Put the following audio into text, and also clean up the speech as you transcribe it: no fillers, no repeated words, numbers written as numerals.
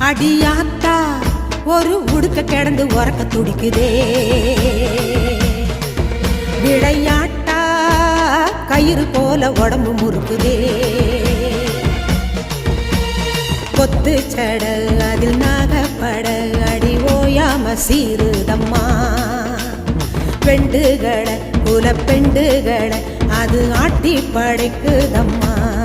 அடியாத்தா ஒரு உடுக்க கிடந்து உறக்க துடிக்குதே. விளையாட்டா கயிறு போல உடம்பு முறுக்குதே. கொத்து சட அதில் நாகப்பட அடி ஓயாம சீருதம்மா. பெண்டுகளை குல பெண்டுகளை அது ஆட்டி படைக்குதம்மா.